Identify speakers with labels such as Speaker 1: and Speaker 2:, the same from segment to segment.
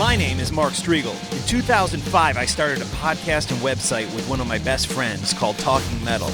Speaker 1: My name is Mark Striegel. In 2005, I started a podcast and website with one of my best friends called Talking Metal.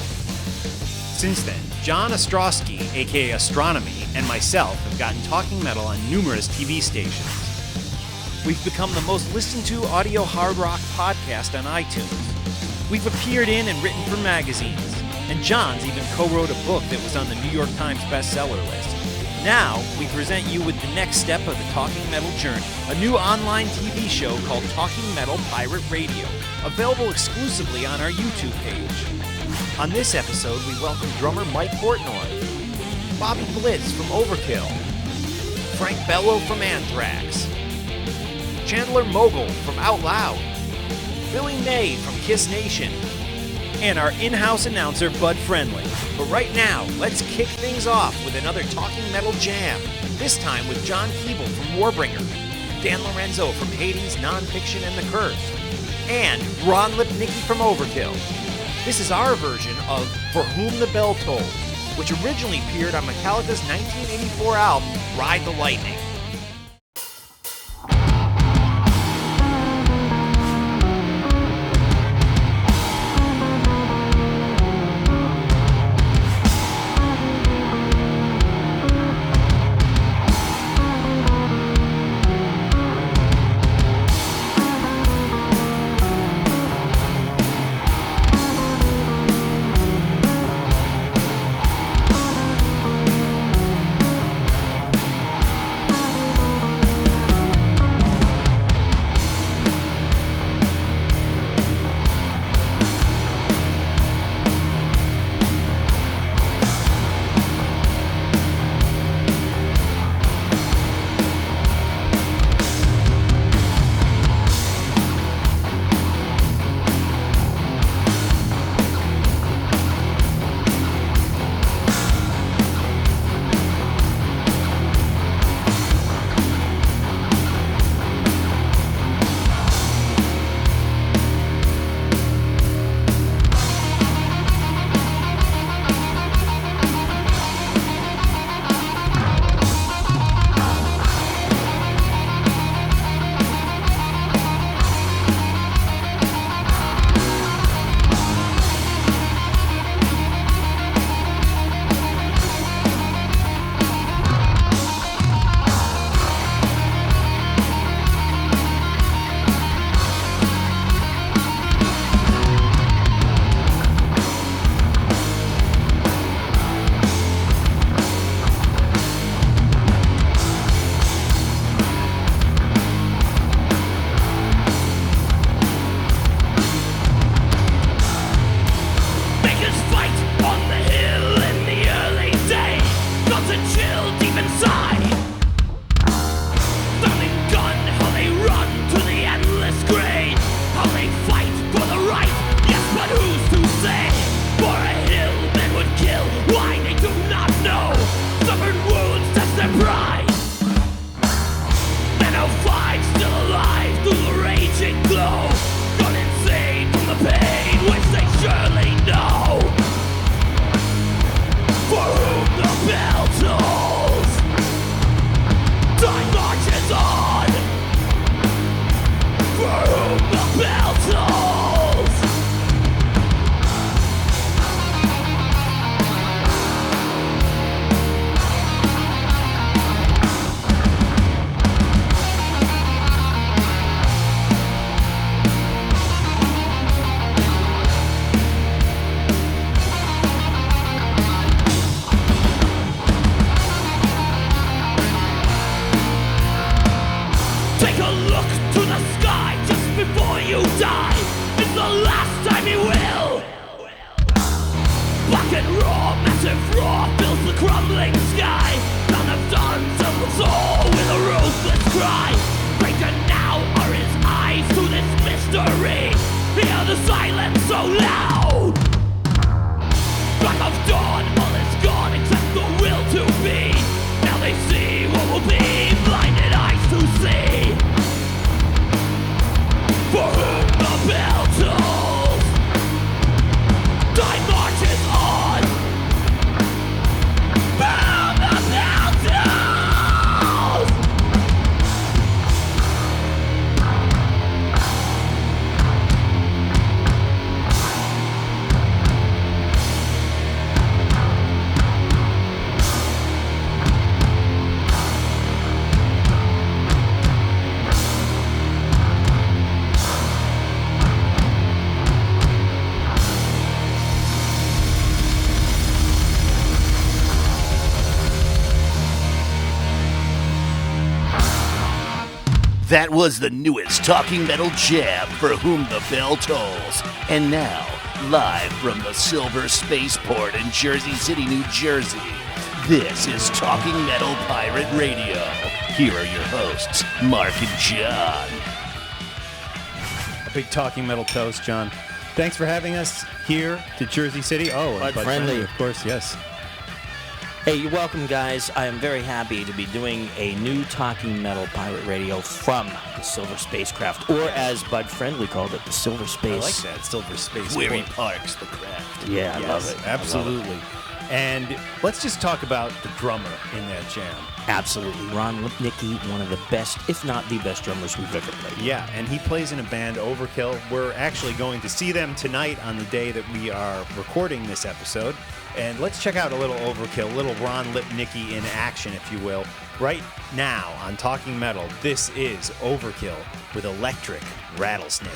Speaker 1: Since then, John Ostrowski, aka Astronomy, and myself have gotten Talking Metal on numerous TV stations. We've become the most listened to audio hard rock podcast on iTunes. We've appeared in and written for magazines, and John's even co-wrote a book that was on the New York Times bestseller list. Now, we present you with the next step of the Talking Metal journey, a new online TV show called Talking Metal Pirate Radio, available exclusively on our YouTube page. On this episode, we welcome drummer Mike Portnoy, Bobby Blitz from OVERKILL, Frank Bello from ANTHRAX, Chandler Mogel from Outloud, Billy May from KISSNation, and our in-house announcer, Bud Friendly. But right now, let's kick things off with another Talking Metal jam, this time with John Kevill from WARBRINGER, Dan Lorenzo from Hades, Nonfiction and the Curse, and Ron Lipnicki from OVERKILL. This is our version of For Whom the Bell Tolls, which originally appeared on Metallica's 1984 album, Ride the Lightning.
Speaker 2: That was the newest Talking Metal jam, For Whom the Bell Tolls. And now, live from the Silver Spaceport in Jersey City, New Jersey, this is Talking Metal Pirate Radio. Here are your hosts, Mark and John.
Speaker 1: A big Talking Metal toast, John. Thanks for having us here to Jersey City. Oh, and
Speaker 3: Bud Friendly.
Speaker 1: of course, yes.
Speaker 3: Hey, you're welcome, guys. I am very happy to be doing a new Talking Metal Pirate Radio from the Silver Spacecraft, or as Bud Friendly called it, the Silver Space.
Speaker 1: I like that, Silver Space.
Speaker 2: Where he parks the craft.
Speaker 3: Yeah, I love it.
Speaker 1: Absolutely. And let's just talk about the drummer in that jam.
Speaker 3: Absolutely. Ron Lipnicki, one of the best, if not the best drummers we've ever played.
Speaker 1: Yeah, and he plays in a band, Overkill. We're actually going to see them tonight on the day that we are recording this episode. And let's check out a little Overkill, a little Ron Lipnicki in action, if you will. Right now on Talking Metal, this is Overkill with Electric Rattlesnake.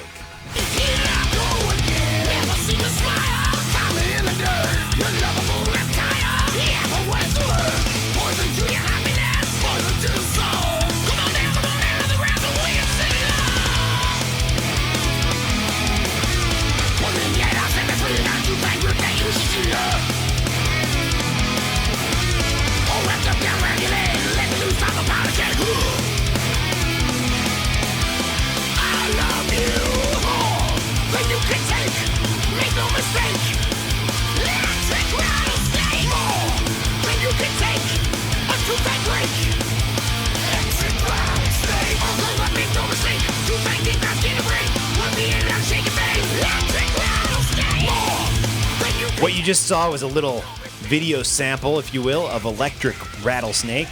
Speaker 1: What you just saw was a little video sample, if you will, of Electric Rattlesnake,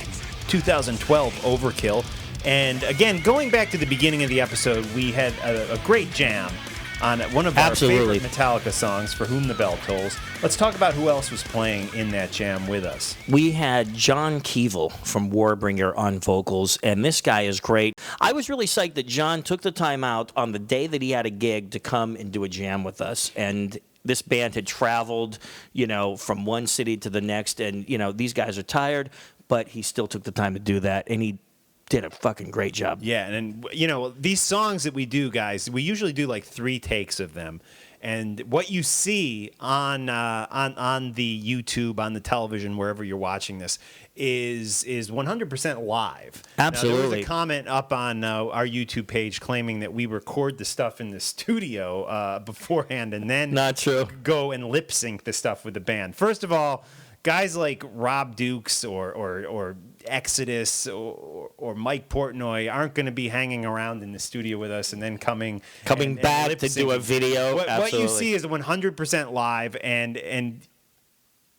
Speaker 1: 2012 Overkill. And again, going back to the beginning of the episode, we had a great jam on one of our favorite Metallica songs, For Whom the Bell Tolls. Let's talk about who else was playing in that jam with us.
Speaker 3: We had John Kevill from WARBRINGER on vocals, and this guy is great. I was really psyched that John took the time out on the day that he had a gig to come and do a jam with us, and this band had traveled, from one city to the next, and, these guys are tired, but he still took the time to do that, and he did a fucking great job.
Speaker 1: Yeah, and, these songs that we do, guys, we usually do like 3 takes of them. And what you see on the YouTube, on the television, wherever you're watching this, is 100% live.
Speaker 3: Absolutely.
Speaker 1: Now, there was a comment up on our YouTube page claiming that we record the stuff in the studio beforehand and then
Speaker 3: not true.
Speaker 1: Go and lip sync the stuff with the band. First of all, guys like Rob Dukes or Exodus or Mike Portnoy aren't going to be hanging around in the studio with us and then coming
Speaker 3: back to do a video.
Speaker 1: What you see is 100% live, and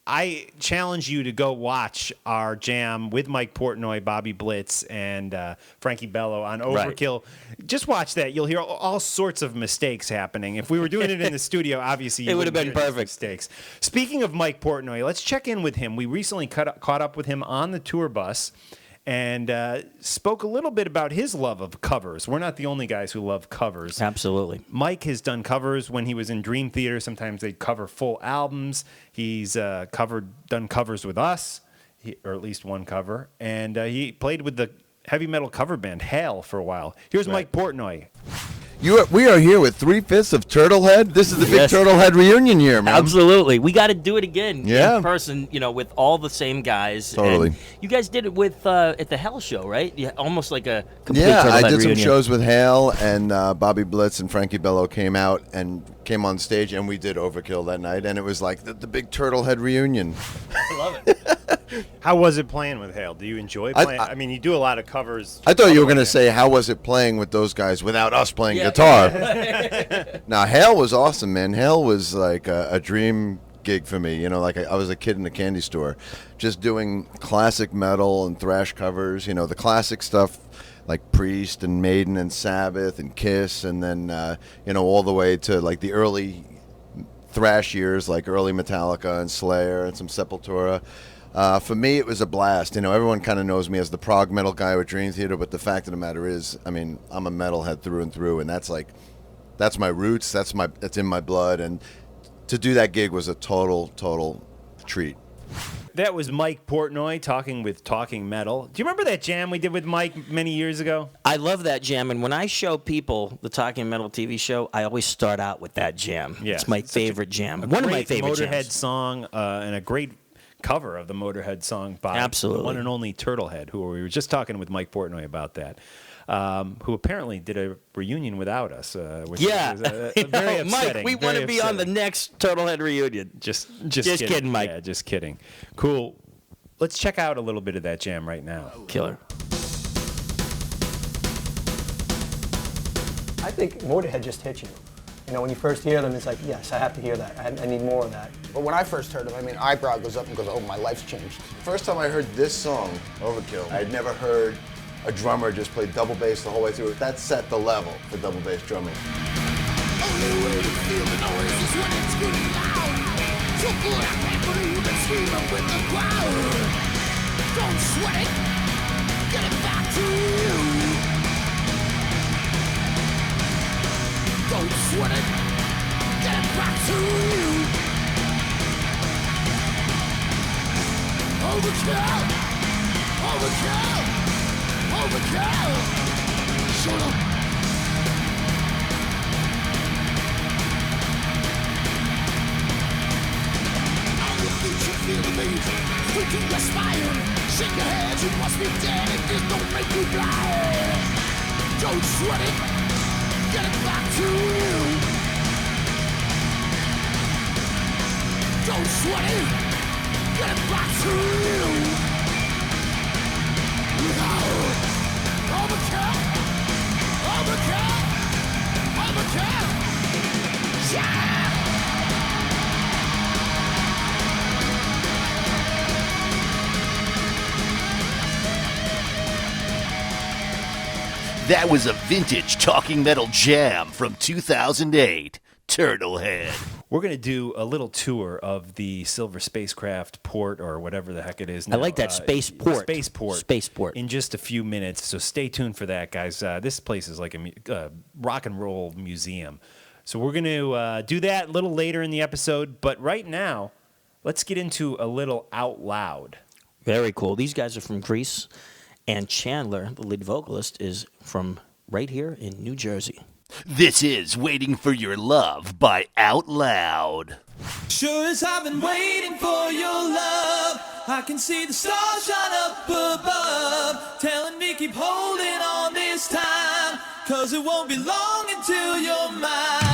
Speaker 1: I challenge you to go watch our jam with Mike Portnoy, Bobby Blitz, and Frankie Bello on Overkill. Right. Just watch that. You'll hear all sorts of mistakes happening. If we were doing it in the studio, obviously
Speaker 3: it would have been perfect.
Speaker 1: Mistakes. Speaking of Mike Portnoy, let's check in with him. We recently caught up with him on the tour bus and spoke a little bit about his love of covers. We're not the only guys who love covers.
Speaker 3: Absolutely.
Speaker 1: Mike has done covers when he was in Dream Theater. Sometimes they'd cover full albums. He's done covers with us, or at least one cover. And he played with the heavy metal cover band Hail for a while. Here's Mike Portnoy.
Speaker 4: We are here with 3/5 of Turtlehead. This is the big Turtlehead reunion year, man.
Speaker 3: Absolutely. We got to do it again
Speaker 4: in
Speaker 3: person, with all the same guys.
Speaker 4: Totally.
Speaker 3: And you guys did it with at the Hell show, right? Almost like a complete
Speaker 4: Turtlehead
Speaker 3: reunion.
Speaker 4: I did some shows with Hale, and Bobby Blitz and Frankie Bello came out and came on stage, and we did Overkill that night, and it was like the big Turtlehead reunion.
Speaker 3: I love it.
Speaker 1: How was it playing with Hale? Do you enjoy playing? I mean, you do a lot of covers.
Speaker 4: I thought you were going to say, how was it playing with those guys without us playing guitar? Now, Hale was awesome, man. Hale was like a dream gig for me. Like I was a kid in a candy store, just doing classic metal and thrash covers, the classic stuff like Priest and Maiden and Sabbath and Kiss, and then, all the way to like the early thrash years, like early Metallica and Slayer and some Sepultura. For me, it was a blast. Everyone kind of knows me as the prog metal guy with Dream Theater, but the fact of the matter is, I'm a metalhead through and through, and that's my roots. That's in my blood, and to do that gig was a total treat.
Speaker 1: That was Mike Portnoy talking with Talking Metal. Do you remember that jam we did with Mike many years ago?
Speaker 3: I love that jam, and when I show people the Talking Metal TV show, I always start out with that jam.
Speaker 1: Yeah.
Speaker 3: It's my favorite jam.
Speaker 1: One
Speaker 3: of my favorite
Speaker 1: Motorhead
Speaker 3: jams.
Speaker 1: song and a great cover of the Motorhead song by
Speaker 3: Absolutely.
Speaker 1: the one and only Turtlehead, who we were just talking with Mike Portnoy about that. Who apparently did a reunion without us, which
Speaker 3: Yeah,
Speaker 1: is very upsetting.
Speaker 3: Mike, we want to be on the next Turtlehead reunion.
Speaker 1: Just
Speaker 3: kidding, Mike.
Speaker 1: Yeah, just kidding. Cool. Let's check out a little bit of that jam right now.
Speaker 3: Killer.
Speaker 5: I think Motorhead just hits you. You know, when you first hear them, it's like, yes, I have to hear that. I need more of that.
Speaker 6: But when I first heard them, I mean, eyebrow goes up and goes, oh, my life's changed.
Speaker 4: First time I heard this song, Overkill, I'd never heard a drummer just play double bass the whole way through. That set the level for double bass drumming.
Speaker 2: Only way to feel the noise is when it's good and loud. So full I can't believe it's screaming with the crowd. Don't sweat it, get it back to you. Don't sweat it, get it back to you. Overkill, overkill, overkill. Shut up. Feel the beat, freaking your spine. Shake your head, you must be dead if this don't make you blind. Don't sweat it, get it back to you. Don't sweat it, get it back to you. Overkill, overkill, overkill. Yeah! That was a vintage Talking Metal jam from 2008, Turtlehead.
Speaker 1: We're going to do a little tour of the Silver Spacecraft port, or whatever the heck it is now.
Speaker 3: I like that spaceport.
Speaker 1: Spaceport.
Speaker 3: Spaceport.
Speaker 1: In just a few minutes, so stay tuned for that, guys. This place is like a rock and roll museum. So we're going to do that a little later in the episode, but right now, let's get into a little Out Loud.
Speaker 3: Very cool. These guys are from Greece, and Chandler, the lead vocalist, is from right here in New Jersey.
Speaker 2: This is Waiting for Your Love by Out Loud.
Speaker 7: Sure as I've been waiting for your love, I can see the stars shine up above, telling me keep holding on this time, 'cause it won't be long until you're mine.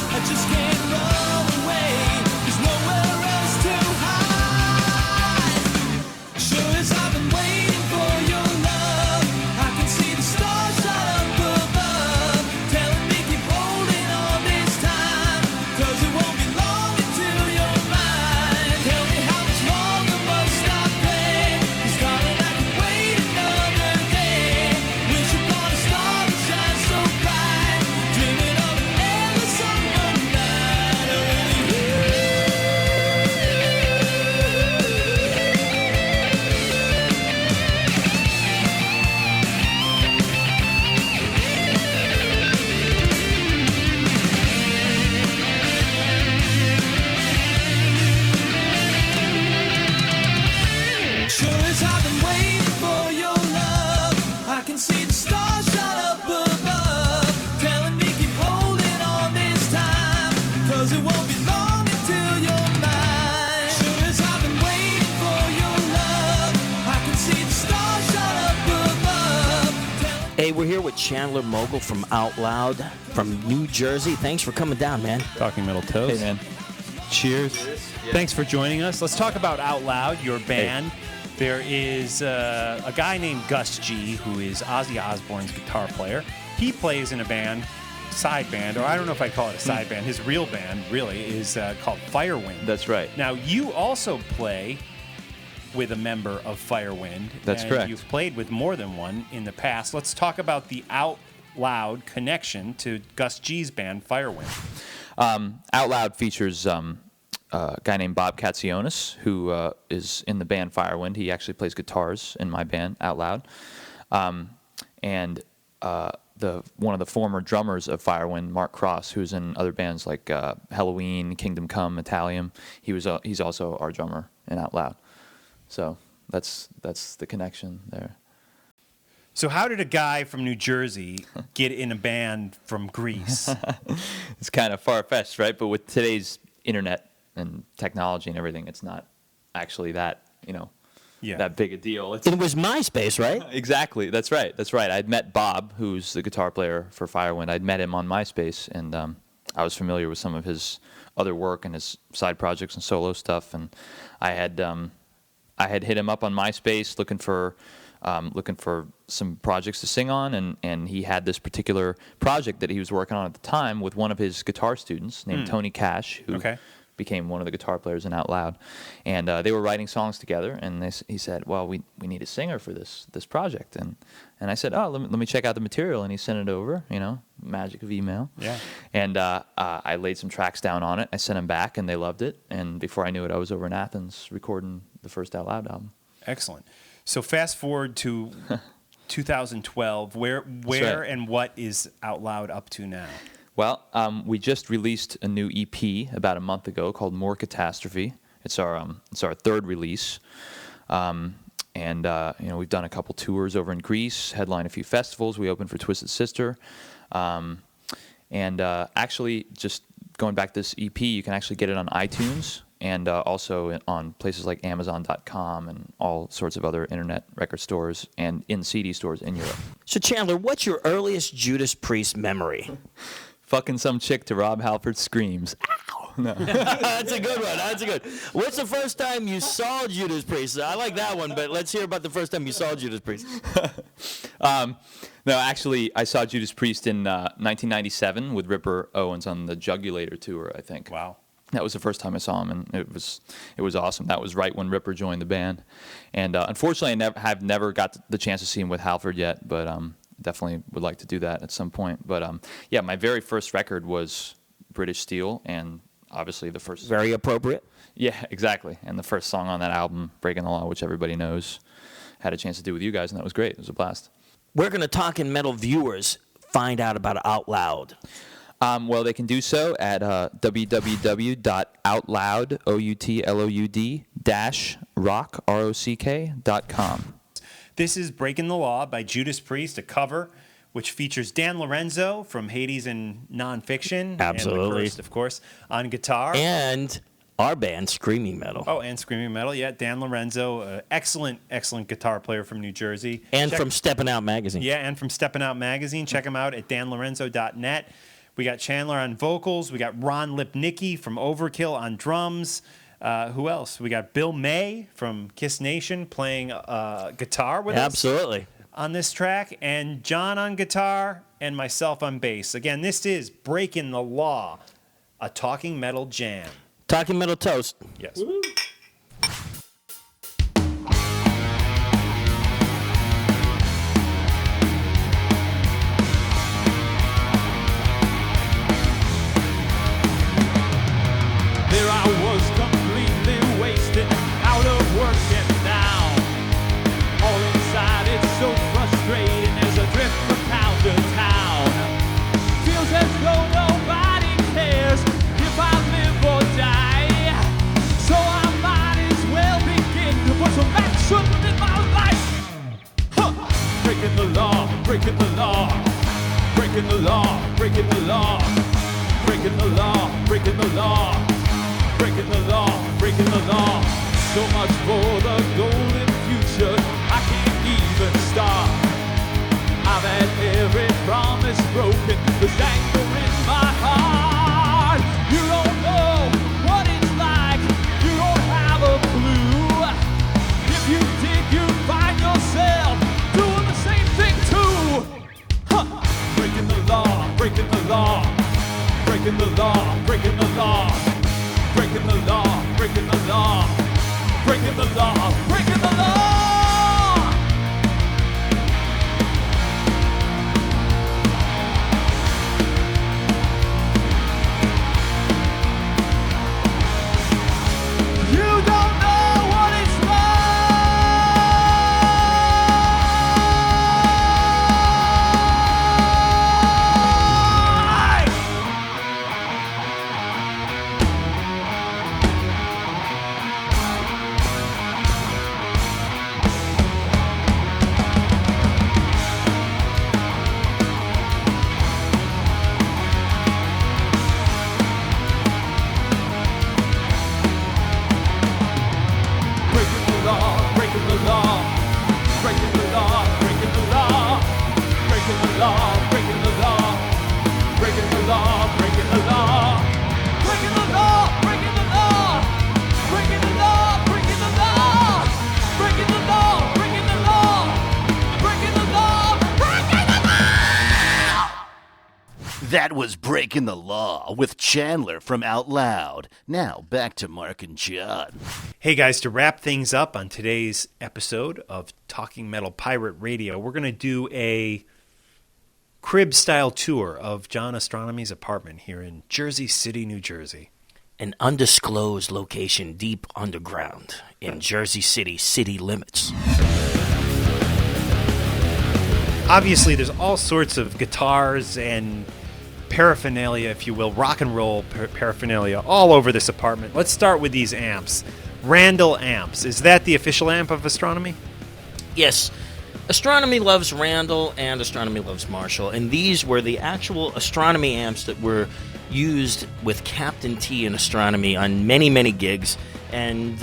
Speaker 7: I just can't run.
Speaker 3: we're here with Chandler Mogel from Outloud from New Jersey. Thanks for coming down, man.
Speaker 1: Talking Metal Toast.
Speaker 8: Hey, man.
Speaker 1: Cheers. Thanks for joining us. Let's talk about Outloud, your band. There is a guy named Gus G, who is Ozzy Osbourne's guitar player. He plays in a band, side band, or I don't know if I call it a side band. His real band, really, is called Firewind.
Speaker 8: That's right.
Speaker 1: Now, you also play with a member of Firewind.
Speaker 8: That's
Speaker 1: and
Speaker 8: correct.
Speaker 1: You've played with more than one in the past. Let's talk about the Outloud connection to Gus G's band, Firewind.
Speaker 8: Outloud features a guy named Bob Katsionis, who is in the band Firewind. He actually plays guitars in my band, Outloud. And one of the former drummers of Firewind, Mark Cross, who's in other bands like Halloween, Kingdom Come, Italium. He's also our drummer in Outloud. So that's the connection there.
Speaker 1: So how did a guy from New Jersey get in a band from Greece?
Speaker 8: It's kind of far-fetched, right? But with today's internet and technology and everything, it's not actually that, that big a deal.
Speaker 3: It was MySpace, right?
Speaker 8: Exactly. That's right. I'd met Bob, who's the guitar player for Firewind. I'd met him on MySpace, and I was familiar with some of his other work and his side projects and solo stuff. And I had hit him up on MySpace looking for some projects to sing on, and he had this particular project that he was working on at the time with one of his guitar students named Tony Cash, who became one of the guitar players in Outloud. And they were writing songs together, and he said, well, we need a singer for this project. And I said, oh, let me check out the material. And he sent it over, magic of email. Yeah. And I laid some tracks down on it. I sent them back, and they loved it. And before I knew it, I was over in Athens recording the first Outloud album.
Speaker 1: Excellent. So fast forward to 2012. Where and what is Outloud up to now?
Speaker 8: Well, we just released a new EP about a month ago called More Catastrophe. It's our third release, and we've done a couple tours over in Greece, headlined a few festivals. We opened for Twisted Sister, and actually, just going back to this EP, you can actually get it on iTunes. And also on places like Amazon.com and all sorts of other internet record stores and in CD stores in Europe.
Speaker 3: So, Chandler, what's your earliest Judas Priest memory?
Speaker 8: Fucking some chick to Rob Halford's screams. Ow! No.
Speaker 3: That's a good one. What's the first time you saw Judas Priest? I like that one, but let's hear about the first time you saw Judas Priest.
Speaker 8: No, actually, I saw Judas Priest in 1997 with Ripper Owens on the Jugulator tour, I think.
Speaker 1: Wow.
Speaker 8: That was the first time I saw him, and it was awesome. That was right when Ripper joined the band, and unfortunately, I never got the chance to see him with Halford yet, but definitely would like to do that at some point. But yeah, my very first record was British Steel, and obviously the first.
Speaker 3: Very appropriate.
Speaker 8: Yeah, exactly. And the first song on that album, Breaking the Law, which everybody knows, had a chance to do with you guys, and that was great. It was a blast. Where can the Talkin' Metal viewers find out about Outloud? Well, they can do so at www.outloud-rock.com.
Speaker 1: This is Breaking the Law by Judas Priest, a cover which features Dan Lorenzo from Hades and Nonfiction.
Speaker 3: Absolutely.
Speaker 1: And Cursed, of course, on guitar.
Speaker 3: And our band, Screaming Metal.
Speaker 1: Oh, and Screaming Metal, yeah. Dan Lorenzo, excellent guitar player from New Jersey.
Speaker 3: And from Steppin' Out Magazine.
Speaker 1: Yeah, and from Steppin' Out Magazine. Check him out at danlorenzo.net. We got Chandler on vocals. We got Ron Lipnicki from Overkill on drums. Who else? We got Bill May from KISSNation playing guitar with us.
Speaker 3: Absolutely.
Speaker 1: On this track. And John on guitar and myself on bass. Again, this is Breaking the Law, a Talking Metal jam.
Speaker 3: Talking Metal Toast.
Speaker 1: Yes.
Speaker 7: Woo-hoo. There I was, completely wasted, out of work and down. All inside, it's so frustrating as I drift from town to town. Feels as though nobody cares if I live or die. So I might as well begin to put some action in my life. Huh. Breaking the law, breaking the law, breaking the law, breaking the law, breaking the law, breaking the law. Breaking the law, breaking the law. So much for the golden future, I can't even start. I've had breaking the law, breaking the law. You don't know what it's like. Breaking the law, breaking the law, breaking the law, breaking the law, breaking the law, breaking the law, breaking the law, breaking the law, breaking the law, breaking the law, breaking the law, breaking the law, breaking the law, breaking the law, breaking the law, breaking the law.
Speaker 2: That was Breaking the Law with Chandler from Outloud. Now back to Mark and John.
Speaker 1: Hey guys, to wrap things up on today's episode of Talking Metal Pirate Radio, we're going to do a crib-style tour of John Astronomy's apartment here in Jersey City, New Jersey.
Speaker 3: An undisclosed location deep underground in Jersey City city limits.
Speaker 1: Obviously, there's all sorts of guitars and paraphernalia, if you will, rock and roll paraphernalia all over this apartment. Let's start with these amps. Randall amps. Is that the official amp of Astronomy?
Speaker 3: Yes, Astronomy loves Randall and Astronomy loves Marshall, and these were the actual Astronomy amps that were used with Captain T in Astronomy on many, many gigs, and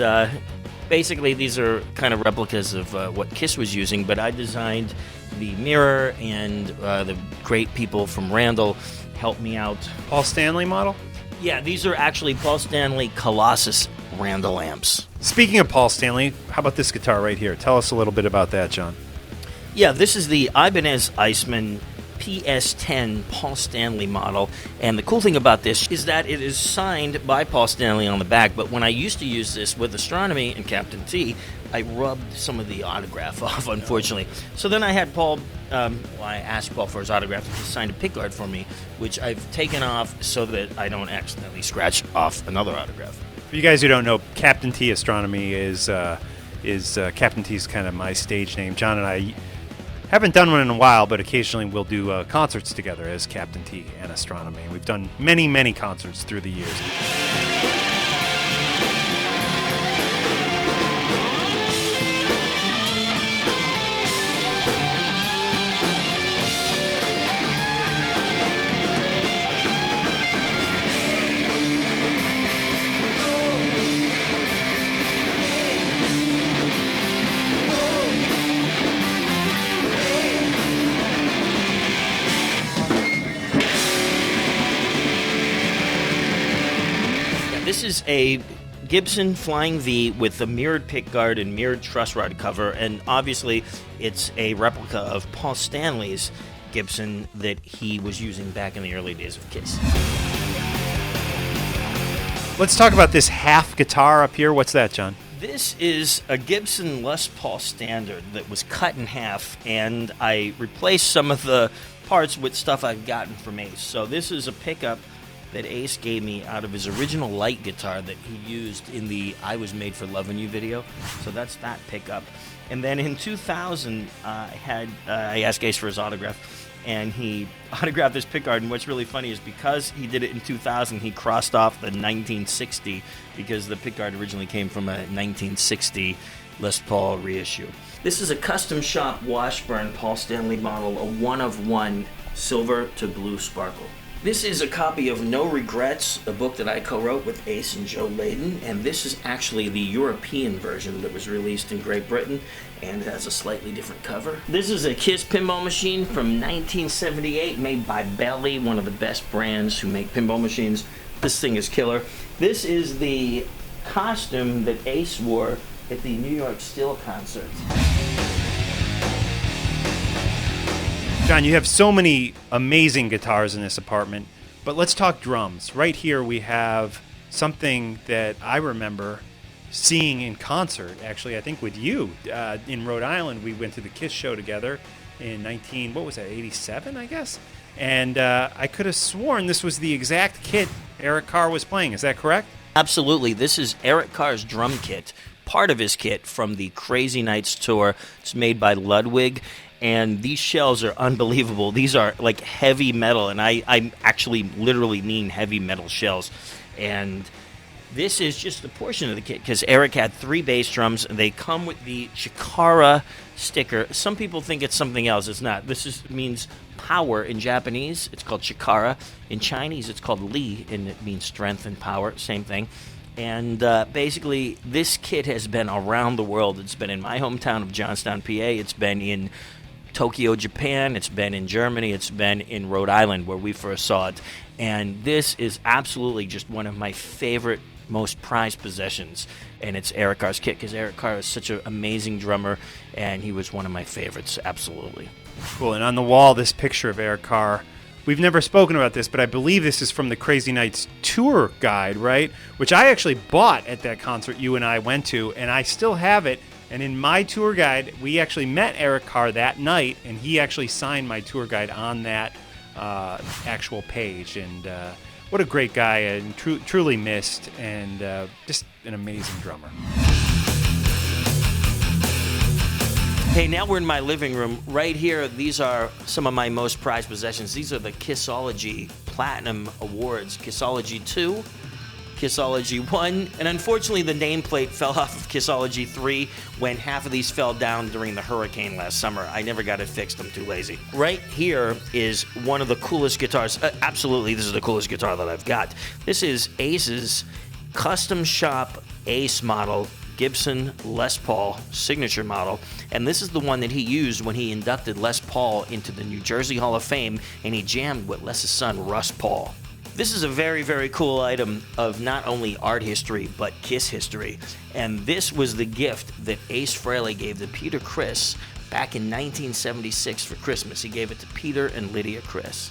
Speaker 3: basically these are kind of replicas of what KISS was using, but I designed the mirror, and the great people from Randall helped me out.
Speaker 1: Paul Stanley model?
Speaker 3: Yeah, these are actually Paul Stanley Colossus Randall amps.
Speaker 1: Speaking of Paul Stanley, how about this guitar right here? Tell us a little bit about that, John.
Speaker 3: Yeah, this is the Ibanez Iceman PS10 Paul Stanley model, and the cool thing about this is that it is signed by Paul Stanley on the back, but when I used to use this with Astronomy and Captain T, I rubbed some of the autograph off, unfortunately. So then I had Paul, I asked Paul for his autograph, and he signed a pickguard for me, which I've taken off so that I don't accidentally scratch off another autograph.
Speaker 1: For you guys who don't know, Captain T Astronomy is Captain T's kind of my stage name. John and I haven't done one in a while, but occasionally we'll do concerts together as Captain T and Astronomy. We've done many, many concerts through the years.
Speaker 3: This is a Gibson Flying V with a mirrored pickguard and mirrored truss rod cover, and obviously it's a replica of Paul Stanley's Gibson that he was using back in the early days of KISS.
Speaker 1: Let's talk about this half guitar up here. What's that, John?
Speaker 3: This is a Gibson Les Paul Standard that was cut in half, and I replaced some of the parts with stuff I've gotten from Ace. So this is a pickup that Ace gave me out of his original light guitar that he used in the I Was Made for Lovin' You video. So that's that pickup. And then in 2000, I asked Ace for his autograph, and he autographed this pickguard. And what's really funny is because he did it in 2000, he crossed off the 1960 because the pickguard originally came from a 1960 Les Paul reissue. This is a custom shop Washburn Paul Stanley model, a 1-of-1 silver to blue sparkle. This is a copy of No Regrets, a book that I co-wrote with Ace and Joe Layden, and this is actually the European version that was released in Great Britain, and it has a slightly different cover. This is a KISS pinball machine from 1978, made by Bello, one of the best brands who make pinball machines. This thing is killer. This is the costume that Ace wore at the New York Steel concert.
Speaker 1: John, you have so many amazing guitars in this apartment, but let's talk drums. Right here we have something that I remember seeing in concert, actually, I think with you in Rhode Island. We went to the KISS show together in 87, I guess? And I could have sworn this was the exact kit Eric Carr was playing. Is that correct?
Speaker 3: Absolutely. This is Eric Carr's drum kit, part of his kit from the Crazy Nights tour. It's made by Ludwig, and these shells are unbelievable. These are like heavy metal, and I actually literally mean heavy metal shells. And this is just a portion of the kit because Eric had 3 bass drums, and they come with the Chikara sticker. Some people think it's something else. It's not. This means power in Japanese. It's called Chikara. In Chinese, it's called Li, and it means strength and power. Same thing. And basically, this kit has been around the world. It's been in my hometown of Johnstown, PA. It's been in Tokyo, Japan. It's been in Germany. It's been in Rhode Island, where we first saw it. And this is absolutely just one of my favorite, most prized possessions, and it's Eric Carr's kit because Eric Carr is such an amazing drummer, and he was one of my favorites, absolutely.
Speaker 1: Cool. And on the wall, this picture of Eric Carr. We've never spoken about this, but I believe this is from the Crazy Nights tour guide, right? Which I actually bought at that concert you and I went to, and I still have it. And in my tour guide, we actually met Eric Carr that night, and he actually signed my tour guide on that actual page. And what a great guy, and truly missed, and just an amazing drummer.
Speaker 3: Hey, now we're in my living room. Right here, these are some of my most prized possessions. These are the Kissology Platinum Awards. Kissology 2, Kissology 1, and unfortunately the nameplate fell off of Kissology 3 when half of these fell down during the hurricane last summer. I never got it fixed. I'm too lazy. Right here is one of the coolest guitars. Absolutely, this is the coolest guitar that I've got. This is Ace's custom shop Ace model Gibson Les Paul signature model, and this is the one that he used when he inducted Les Paul into the New Jersey Hall of Fame, and he jammed with Les's son Russ Paul. This is a very, very cool item of not only art history, but KISS history. And this was the gift that Ace Frehley gave to Peter Criss back in 1976 for Christmas. He gave it to Peter and Lydia Criss.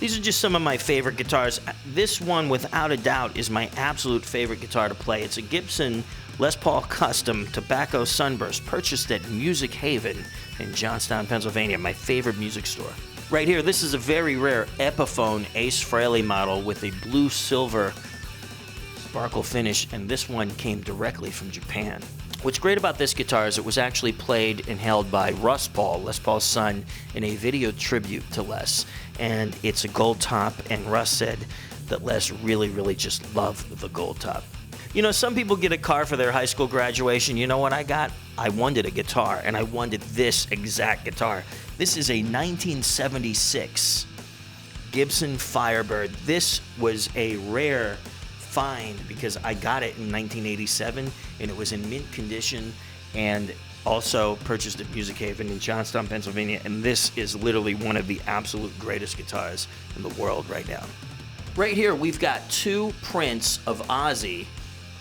Speaker 3: These are just some of my favorite guitars. This one, without a doubt, is my absolute favorite guitar to play. It's a Gibson Les Paul Custom Tobacco Sunburst, purchased at Music Haven in Johnstown, Pennsylvania, my favorite music store. Right here, this is a very rare Epiphone Ace Frehley model with a blue-silver sparkle finish, and this one came directly from Japan. What's great about this guitar is it was actually played and held by Russ Paul, Les Paul's son, in a video tribute to Les. And it's a gold top, and Russ said that Les really, really just loved the gold top. You know, some people get a car for their high school graduation. You know what I got? I wanted a guitar, and I wanted this exact guitar. This is a 1976 Gibson Firebird. This was a rare find because I got it in 1987, and it was in mint condition, and also purchased at Music Haven in Johnstown, Pennsylvania, and this is literally one of the absolute greatest guitars in the world right now. Right here, we've got 2 prints of Ozzy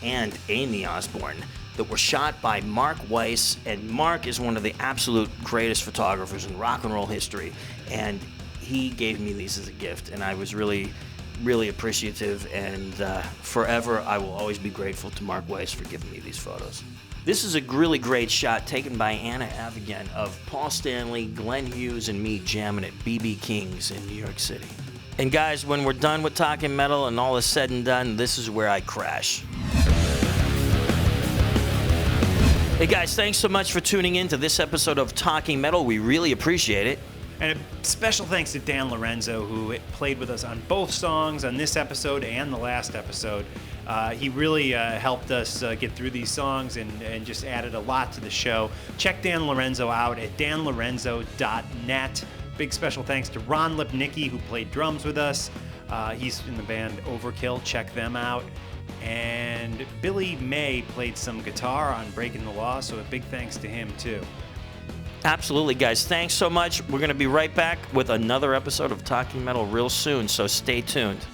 Speaker 3: and Amy Osbourne that were shot by Mark Weiss, and Mark is one of the absolute greatest photographers in rock and roll history, and he gave me these as a gift, and I was really, really appreciative, and forever I will always be grateful to Mark Weiss for giving me these photos. This is a really great shot taken by Anna Avigan of Paul Stanley, Glenn Hughes, and me jamming at BB King's in New York City. And guys, when we're done with Talking Metal and all is said and done, this is where I crash. Hey guys, thanks so much for tuning in to this episode of Talking Metal. We really appreciate it.
Speaker 1: And a special thanks to Dan Lorenzo, who played with us on both songs on this episode and the last episode. He really helped us get through these songs and just added a lot to the show. Check Dan Lorenzo out at danlorenzo.net. Big special thanks to Ron Lipnicki, who played drums with us. He's in the band Overkill. Check them out. And Billy May played some guitar on Breaking the Law, so a big thanks to him, too.
Speaker 3: Absolutely, guys. Thanks so much. We're going to be right back with another episode of Talking Metal real soon, so stay tuned.